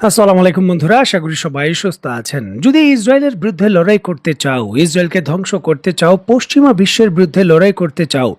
আসসালামু আলাইকুম বন্ধুরা, আশা করি সবাই সুস্থ আছেন। যদি ইসরায়েলের বিরুদ্ধে লড়াই করতে চাও, ইসরায়েলকে ধ্বংস করতে চাও, পশ্চিমা বিশ্বের বিরুদ্ধে লড়াই করতে চাও,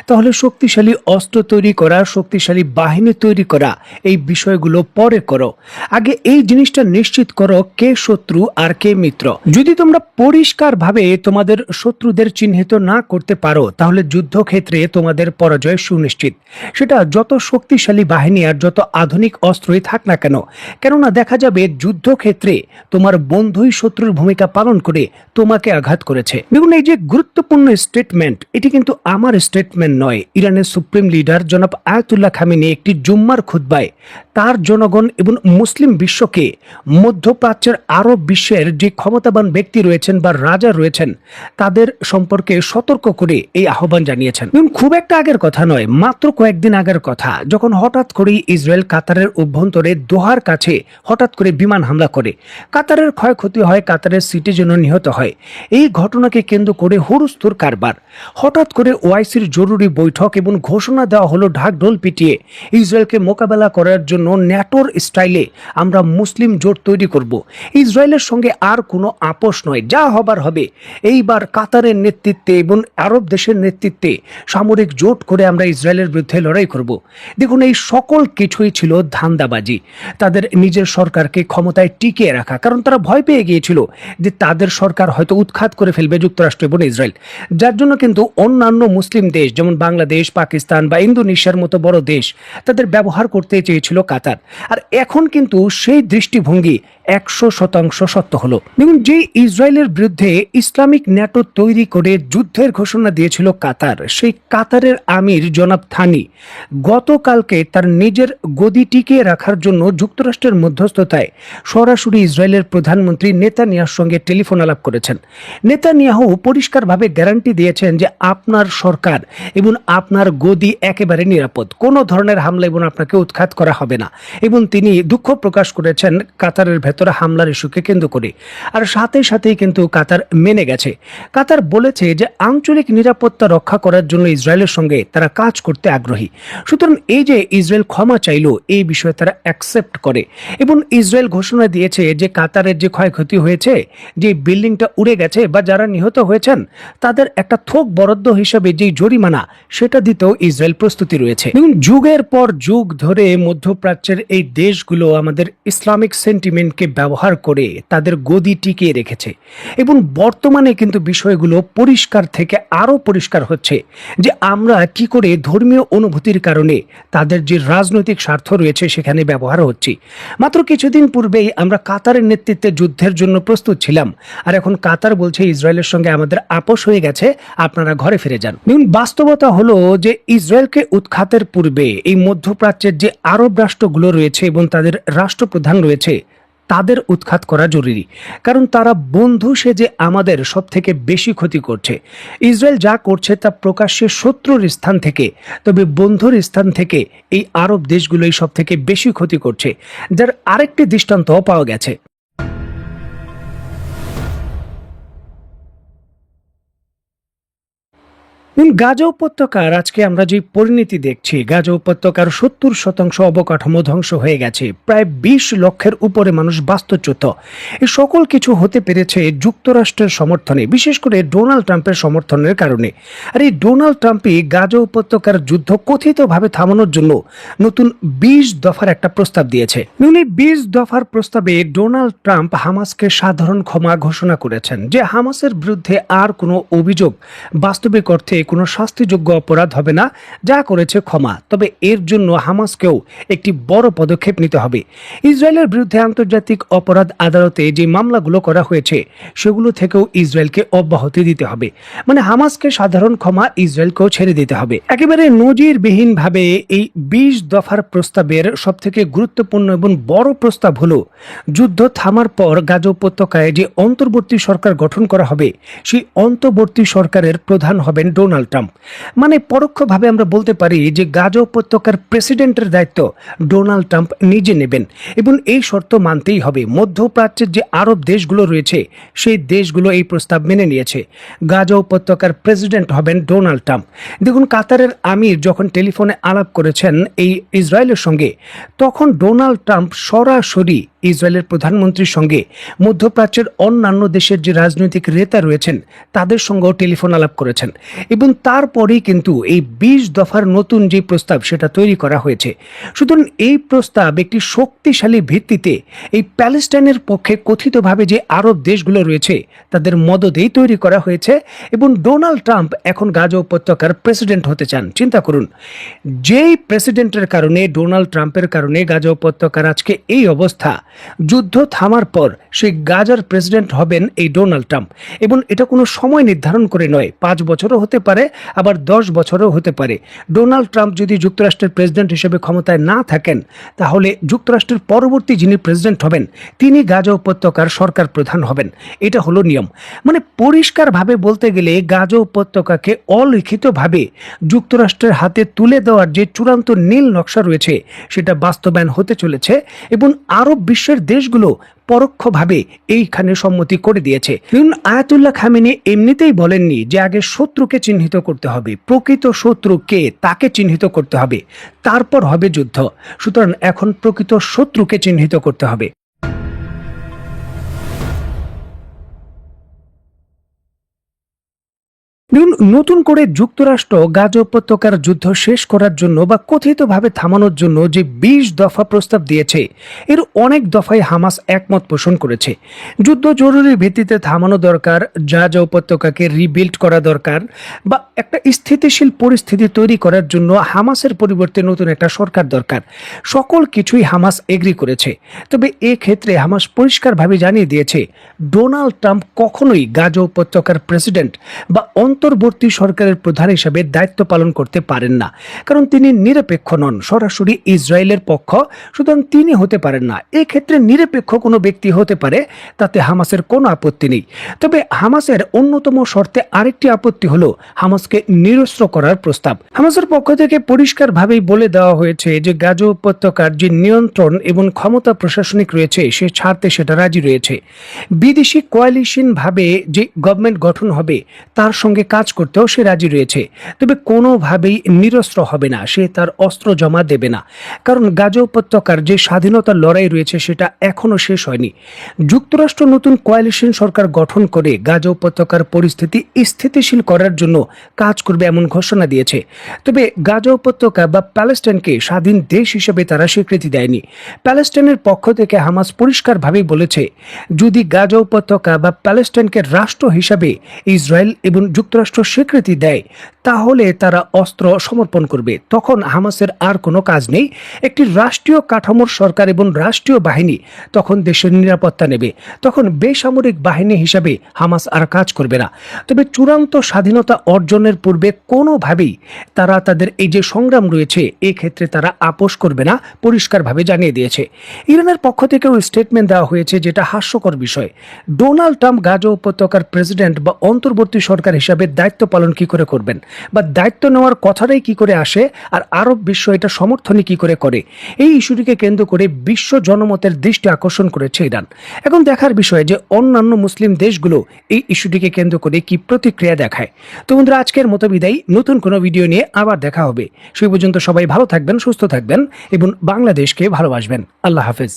তাহলে শক্তিশালী অস্ত্র তৈরি করা, শক্তিশালী বাহিনী তৈরি করা, এই বিষয়গুলো পরে করো। আগে এই জিনিসটা নিশ্চিত করো কে শত্রু আর কে মিত্র। যদি তোমরা পরিষ্কারভাবে তোমাদের শত্রুদের চিহ্নিত না করতে পারো, তাহলে যুদ্ধক্ষেত্রে তোমাদের পরাজয় সুনিশ্চিত। সেটা যত শক্তিশালী বাহিনী আর যত আধুনিক অস্ত্রই থাক না কেন, কেননা দেখা যাবে যুদ্ধক্ষেত্রে তোমার বন্ধুই শত্রুর ভূমিকা পালন করে তোমাকে আঘাত করেছে। দেখুন, এই যে গুরুত্বপূর্ণ স্টেটমেন্ট, এটি কিন্তু আমার স্টেটমেন্ট নয়। ইরানের সুপ্রিম লিডার জনাব আয়াতুল্লাহ খামেনি একটি জুম্মার খুতবায় তার জনগণ এবং মুসলিম বিশ্বকে, মধ্যপ্রাচ্যের আরব বিশ্বের যে ক্ষমতাবান ব্যক্তি রয়েছেন বা রাজা রয়েছেন, তাদের সম্পর্কে সতর্ক করে এই আহ্বান জানিয়েছেন। খুব একটা আগের কথা নয়, মাত্র কয়েকদিন আগের কথা, যখন হঠাৎ করেই ইসরায়েল কাতারের অভ্যন্তরে দোহার কাছে হঠাৎ করে বিমান হামলা করে কাতারের ক্ষয়ক্ষতি হয়, কাতারের সিটিজেনও নিহত হয়। এই ঘটনাকে কেন্দ্র করে হুড়স্থুর কারবার। হঠাৎ করে ওআইসির জরুরি বৈঠক এবং ঘোষণা দেওয়া হলো ঢাকঢোল পিটিয়ে ইসরায়েলকে মোকাবেলা করার জন্য ন্যাটোর স্টাইলে আমরা মুসলিম জোট তৈরি করব। ইসরায়েলের সঙ্গে আর কোনো আপোষ নয়, যা হবার হবে। এইবার কাতারের নেতৃত্বে এবং আরব দেশের নেতৃত্বে সামরিক জোট করে আমরা ইসরায়েলের বিরুদ্ধে লড়াই করব। দেখুন, এই সকল কিছুই ছিল ধান্দাবাজি, তাদের নিজের সরকারকে ক্ষমতায় টিকিয়ে রাখা। কারণ তারা ভয় পেয়ে গিয়েছিল যে তাদের সরকার হয়তো উৎখাত করে ফেলবে যুক্তরাষ্ট্র এবং ইসরায়েল। যার জন্য কিন্তু অন্যান্য মুসলিম দেশ যেমন বাংলাদেশ, পাকিস্তান বা ইন্দোনেশিয়ার মতো বড় দেশ তাদের ব্যবহার করতে চেয়েছিল কাতার। আর এখন কিন্তু সেই দৃষ্টিভঙ্গি 100% সত্য হলো। দেখুন, যে ইসরায়েলের বিরুদ্ধে ইসলামিক ন্যাটো তৈরি করে যুদ্ধের ঘোষণা দিয়েছিল কাতার, সেই কাতারের আমির জনাব থানি গতকালকে তার নিজের গদি টিকিয়ে রাখার জন্য যুক্তরাষ্ট্রের মধ্যস্থতায় সরাসরি ইসরায়েলের প্রধানমন্ত্রী নেতানিয়াহুর সঙ্গে টেলিফোন আলাপ করেছেন। নেতানিয়াহু পরিষ্কারভাবে গ্যারান্টি দিয়েছেন যে আপনার সরকার এবং আপনার গদি একেবারে নিরাপদ, কোনো ধরনের হামলা এবং আপনাকে উৎখাত করা হবে না। এবং তিনি দুঃখ প্রকাশ করেছেন কাতারের ভেতরে হামলার ইস্যুকে কেন্দ্র করে। আর সাথে সাথেই কিন্তু কাতার মেনে গেছে। কাতার বলেছে যে আঞ্চলিক নিরাপত্তা রক্ষা করার জন্য ইসরায়েলের সঙ্গে তারা কাজ করতে আগ্রহী। সুতরাং এই যে ইসরায়েল ক্ষমা চাইল, এই বিষয়ে তারা অ্যাকসেপ্ট করে। এবং ইসরায়েল ঘোষণা দিয়েছে যে কাতারের যে ক্ষয়ক্ষতি হয়েছে, যে বিল্ডিংটা উড়ে গেছে বা যারা নিহত হয়েছেন, তাদের একটা থোক বরাদ্দ হিসেবে যেই জরিমানা, সেটা দিতেও ইসরায়েল প্রস্তুতি রয়েছে। দেখুন, যুগের পর যুগ ধরে মধ্যপ্রাচ্যের এই দেশগুলো আমাদের ইসলামিক সেন্টিমেন্টকে ব্যবহার করে তাদের গদি টিকিয়ে রেখেছে। এবং বর্তমানে কিন্তু বিষয়গুলো পরিষ্কার থেকে আরো পরিষ্কার হচ্ছে যে আমরা কি করে ধর্মীয় অনুভূতির কারণে তাদের যে রাজনৈতিক স্বার্থ রয়েছে সেখানে ব্যবহার হচ্ছে। মাত্র কিছুদিন পূর্বেই আমরা কাতারের নেতৃত্বে যুদ্ধের জন্য প্রস্তুত ছিলাম, আর এখন কাতার বলছে ইসরায়েলের সঙ্গে আমাদের আপোষ হয়ে গেছে, আপনারা ঘরে ফিরে যান। দেখুন, বাস্তবতা হলো যে ইসরায়েলকে উৎখাতের পূর্বে এই মধ্যপ্রাচ্যের যে আরব রাষ্ট্রগুলো রয়েছে এবং তাদের রাষ্ট্রপ্রধান রয়েছে, তাদের উৎখাত করা জরুরি। কারণ তারা বন্ধু সেজে আমাদের সব থেকে বেশি ক্ষতি করছে। ইসরায়েল যা করছে তা প্রকাশ্যে শত্রুর স্থান থেকে, তবে বন্ধুর স্থান থেকে এই আরব দেশগুলোই সব থেকে বেশি ক্ষতি করছে, যার আরেকটি দৃষ্টান্ত পাওয়া গেছে। গাজা উপত্যকার আজকে আমরা যে পরিণতি দেখছি, গাজা উপত্যকার 70% অবকাঠামো ধ্বংস হয়ে গেছে, প্রায় 20 লক্ষের উপরে মানুষ বাস্তুচ্যুত। এই সকল কিছু হতে পেরেছে যুক্তরাষ্ট্রের সমর্থনে, বিশেষ করে ডোনাল্ড ট্রাম্পের সমর্থনের কারণে। আর এই ডোনাল্ড ট্রাম্পই গাজা উপত্যকার যুদ্ধ কথিতভাবে থামানোর জন্য নতুন 20 দফার একটা প্রস্তাব দিয়েছে। 20 দফার প্রস্তাবে ডোনাল্ড ট্রাম্প হামাসকে সাধারণ ক্ষমা ঘোষণা করেছেন, যে হামাসের বিরুদ্ধে আর কোনো অভিযোগ, বাস্তবিক অর্থে কোনো শাস্তিযোগ্য অপরাধ হবে না, যা করেছে ক্ষমা। তবে এর জন্য হামাসকেও একটি বড় পদক্ষেপ নিতে হবে। ইসরায়েলের বিরুদ্ধে আন্তর্জাতিক অপরাধ আদালতে যে মামলাগুলো করা হয়েছে, সেগুলো থেকেও ইসরায়েলকে অব্যাহতি দিতে হবে। মানে হামাসকে সাধারণ ক্ষমা, ইসরায়েলকেও ছেড়ে দিতে হবে। একেবারে নজিরবিহীনভাবে এই 20 দফার প্রস্তাবের সবথেকে গুরুত্বপূর্ণ এবং বড় প্রস্তাব হলো, যুদ্ধ থামার পর গাজা উপত্যকায় যে অন্তর্বর্তী সরকার গঠন করা হবে, সেই অন্তর্বর্তী সরকারের প্রধান হবেন ডোনাল্ড ট্রাম্প। মানে পরোক্ষভাবে আমরা বলতে পারি যে গাজা উপত্যকার প্রেসিডেন্টের দায়িত্ব ডোনাল্ড ট্রাম্প নিজে নেবেন। এবং এই শর্ত মানতেই হবে। মধ্যপ্রাচ্যের যে আরব দেশগুলো রয়েছে, সেই দেশগুলো এই প্রস্তাব মেনে নিয়েছে। গাজা উপত্যকার প্রেসিডেন্ট হবেন ডোনাল্ড ট্রাম্প। দেখুন, কাতারের আমির যখন টেলিফোনে আলাপ করেছেন এই ইসরায়েলের সঙ্গে, তখন ডোনাল্ড ট্রাম্প সরাসরি ইসরায়েলের প্রধানমন্ত্রীর সঙ্গে মধ্যপ্রাচ্যের অন্যান্য দেশের যে রাজনৈতিক নেতা রয়েছেন তাদের সঙ্গেও টেলিফোন আলাপ করেছেন এবং তারপরেই কিন্তু এই 20 দফার নতুন যে প্রস্তাব সেটা তৈরি করা হয়েছে। সুতরাং এই প্রস্তাব একটি শক্তিশালী ভিত্তিতে এই প্যালেস্টাইনের পক্ষে কথিতভাবে যে আরব দেশগুলো রয়েছে তাদের মদদেই তৈরি করা হয়েছে এবং ডোনাল্ড ট্রাম্প এখন গাজা উপত্যকার প্রেসিডেন্ট হতে চান। চিন্তা করুন, যেই প্রেসিডেন্টের কারণে, ডোনাল্ড ট্রাম্পের কারণে গাজা উপত্যকার আজকে এই অবস্থা, যুদ্ধ থামার পর সেই গাজার প্রেসিডেন্ট হবেন এই ডোনাল্ড ট্রাম্প এবং এটা কোনো সময় নির্ধারণ করে নয়, 5 বছরও হতে পারে আবার 10 বছরও হতে পারে। ডোনাল্ড ট্রাম্প যদি যুক্তরাষ্ট্রের প্রেসিডেন্ট হিসেবে ক্ষমতায় না থাকেন তাহলে যুক্তরাষ্ট্রের পরবর্তী যিনি প্রেসিডেন্ট হবেন তিনি গাজা উপত্যকার সরকার প্রধান হবেন। এটা হলো নিয়ম। মানে পরিষ্কারভাবে বলতে গেলে গাজা উপত্যকাকে অলিখিতভাবে যুক্তরাষ্ট্রের হাতে তুলে দেওয়ার যে চূড়ান্ত নীল নকশা রয়েছে সেটা বাস্তবায়ন হতে চলেছে এবং আরব বিশ্বের দেশগুলো পরোক্ষভাবে এইখানে সম্মতি করে দিয়েছে। আয়াতুল্লাহ খামেনি এমনিতেই বলেননি যে আগে শত্রুকে চিহ্নিত করতে হবে, প্রকৃত শত্রু কে তাকে চিহ্নিত করতে হবে, তারপর হবে যুদ্ধ। সুতরাং এখন প্রকৃত শত্রুকে চিহ্নিত করতে হবে। নতুন করে যুক্তরাষ্ট্র গাজা উপত্যকার যুদ্ধ শেষ করার জন্য বা কথিতভাবে থামানোর জন্য যে 20 দফা প্রস্তাব দিয়েছে এর অনেক দফায় হামাস একমত পোষণ করেছে। যুদ্ধ জরুরি ভিত্তিতে থামানো দরকার, গাজা উপত্যকাকে রিবিল্ড করা দরকার বা একটা স্থিতিশীল পরিস্থিতি তৈরি করার জন্য হামাসের পরিবর্তে নতুন একটা সরকার দরকার। সকল কিছুই হামাস এগ্রি করেছে। তবে ক্ষেত্রে হামাস পরিষ্কারভাবে জানিয়ে দিয়েছে ডোনাল্ড ট্রাম্প কখনোই গাজা উপত্যকার প্রেসিডেন্ট বা অন্তর্বর্তী সরকারের প্রধান হিসেবে দায়িত্ব পালন করতে পারেন না, কারণ তিনি নিরপেক্ষ নন, সরাসরি ইসরায়েলের পক্ষ। সুতরাং তিনি হতে পারেন না। এক্ষেত্রে নিরপেক্ষ কোনো ব্যক্তি হতে পারে, তাতে হামাসের কোনো আপত্তি নেই। তবে হামাসের অন্যতম শর্তে আরেকটি আপত্তি হলো হামাসকে নিরস্ত্র করার প্রস্তাব। হামাসের পক্ষ থেকে পরিষ্কারভাবেই বলে দেওয়া হয়েছে যে গাজা উপত্যকার যে নিয়ন্ত্রণ এবং ক্ষমতা প্রশাসনিক রয়েছে সে ছাড়তে সেটা রাজি রয়েছে। বিদেশি কোয়ালিশন ভাবে যে গভর্নমেন্ট গঠন হবে তার সঙ্গে কাজ করতেও সে রাজি রয়েছে। তবে কোনোভাবেই নিরস্ত্র হবে না, সে তার অস্ত্র জমা দেবে না, কারণ গাজা উপত্যকার যে স্বাধীনতার লড়াই রয়েছে সেটা এখনো শেষ হয়নি। যুক্তরাষ্ট্র নতুন কোয়ালিশন সরকার গঠন করে গাজা উপত্যকার পরিস্থিতি স্থিতিশীল করার জন্য কাজ করবে এমন ঘোষণা দিয়েছে। তবে গাজা উপত্যকা বা প্যালেস্টাইনকে স্বাধীন দেশ হিসেবে তারা স্বীকৃতি দেয়নি। প্যালেস্টাইনের পক্ষ থেকে হামাস পরিষ্কারভাবে বলেছে যদি গাজা উপত্যকা বা প্যালেস্টাইনকে রাষ্ট্র হিসাবে ইসরায়েল এবং যুক্তরাষ্ট্র স্বীকৃতি দেয় তাহলে তারা অস্ত্র সমর্পণ করবে। তখন হামাসের আর কোনো কাজ নেই। একটি রাষ্ট্রীয় কাঠামোর সরকার এবং রাষ্ট্রীয় বাহিনী তখন দেশের নিরাপত্তা নেবে। তখন বেসামরিক বাহিনী হিসাবে হামাস আর কাজ করবে না। তবে চূড়ান্ত স্বাধীনতা অর্জনের পূর্বে কোনোভাবেই তারা তাদের এই যে সংগ্রাম রয়েছে এক্ষেত্রে তারা আপোষ করবে না, পরিষ্কারভাবে জানিয়ে দিয়েছে। ইরানের পক্ষ থেকেও স্টেটমেন্ট দেওয়া হয়েছে, যেটা হাস্যকর বিষয়। ডোনাল্ড ট্রাম্প গাজা উপত্যকার প্রেসিডেন্ট বা অন্তর্বর্তী সরকার হিসাবে দায়িত্ব পালন কি করে করবেন বা দায়িত্ব নেওয়ার কথাটাই কি করে আসে আর আরব বিশ্ব এটা সমর্থনই কি করে করে, এই ইস্যুটিকে কেন্দ্র করে বিশ্ব জনমতের দৃষ্টি আকর্ষণ করেছে ইরান। এখন দেখার বিষয় যে অন্যান্য মুসলিম দেশগুলো এই ইস্যুটিকে কেন্দ্র করে কি প্রতিক্রিয়া দেখায়। তো বন্ধুরা, আজকের মতো বিদায়। নতুন কোনো ভিডিও নিয়ে আবার দেখা হবে। সেই পর্যন্ত সবাই ভালো থাকবেন, সুস্থ থাকবেন এবং বাংলাদেশকে ভালোবাসবেন। আল্লাহ হাফেজ।